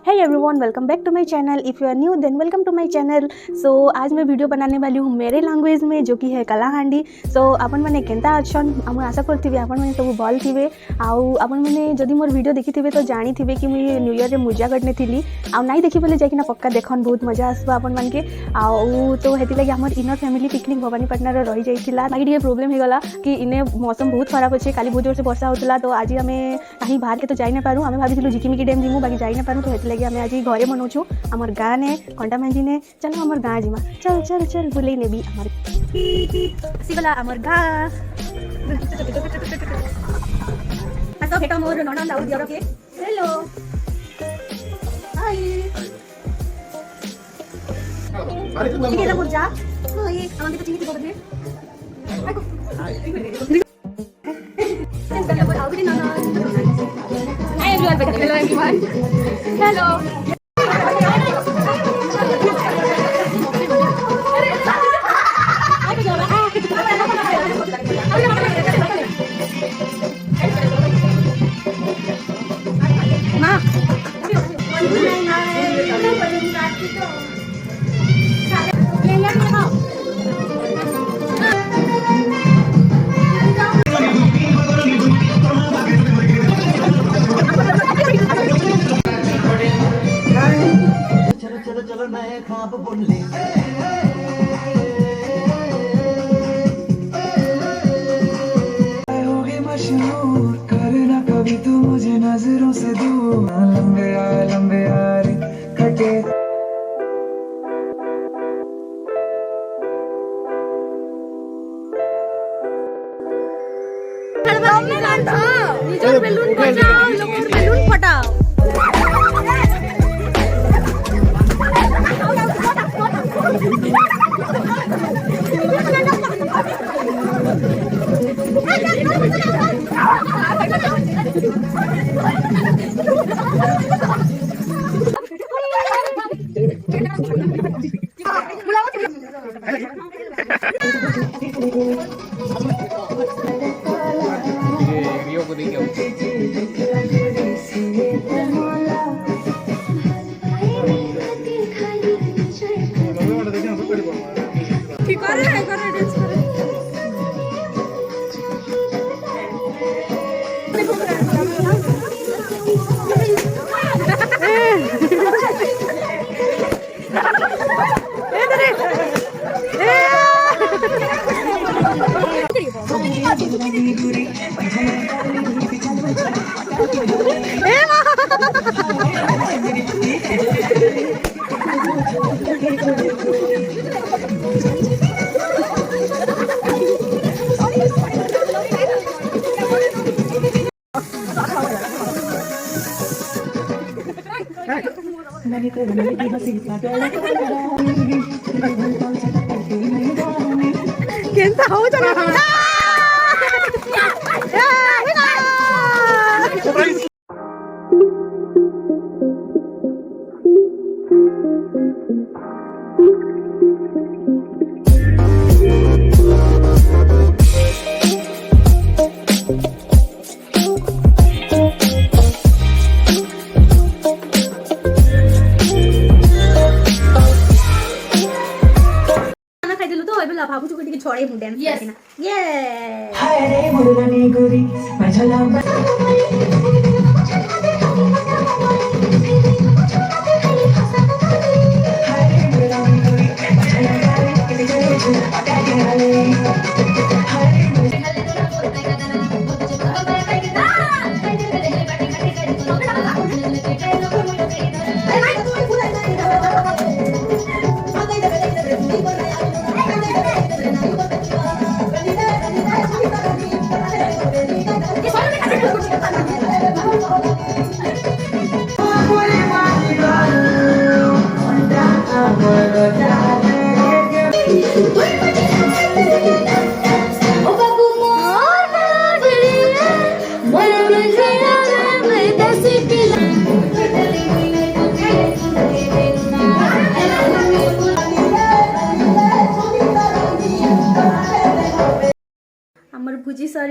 Hey everyone, welcome back to my channel. If you are new then welcome to my channel. So आज मैं video बनाने वाली हूँ मेरे लैंग्वेज में, जो कि है कलाहांडी। सो आपण मैंने केनता अच्छन आम आशा करथिबे आपण मैंने सब भल थिबे। आउ आपण मैंने जदि मोर वीडियो देखिथिबे तो जानी थिबे कि मुई न्यू ईयर रे मुजा करने थिली। आउ नाइ देखि बोले जाइकिना पक्का देखन, बहुत मजा आसबा आपण मान के। आउ तो हेति लागि हमर इनर फैमिली पिकनिक भवानीपाटना रे रहि जाइतिला। बाकी टिके प्रॉब्लम हे गला कि इने मौसम बहुत खराब अछि। काली बहुत जोर से वर्षा होतला, तो आज हमें कहीं बाहर के तो जाई ना पारू। हमें भाबिथिलु झिकिमिकी डैम जिमु, बाकी जाई ना पारू। तो हेति लागि हमें आज घरे मनौछु हमर गाँ ने कंटामांझी ने। चलो हमर गाँ जिमा, चल चल चल बुले ने भी हमर सिबला हमर गाँ। आसा भेटा मोर ननन दाऊ दियर के। हेलो हाय इके ला मुजा हाय आमन तो चिंगी बोलबे आको हाय चल बोल आउरी ननन। Hi everyone, hello everyone, hello. चलो नए ख्वाब बुन ले। होगी मशहूर, करना कभी तू मुझे नजरों से दूर। लंबे यार कटे बेलून बजाओ, लोगों बेलून फटाओ। रियो को देखिए केनता हो चला भाबुछु को छोड़े मु डांस करना। ये हाय रे मुरली गोरी मझला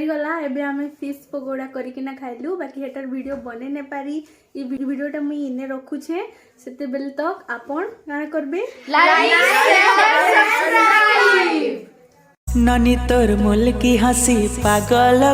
सरीगला एबे आमे फिश पकोड़ा करिकिना खाइलु बाकी हेटर वीडियो बने ने पारी ई वीडियोटा मुई इने रखु छे सेते बेल तक आपन गाना करबे लाइक शेयर सब्सक्राइब नानी तोर मुल की हंसी पागल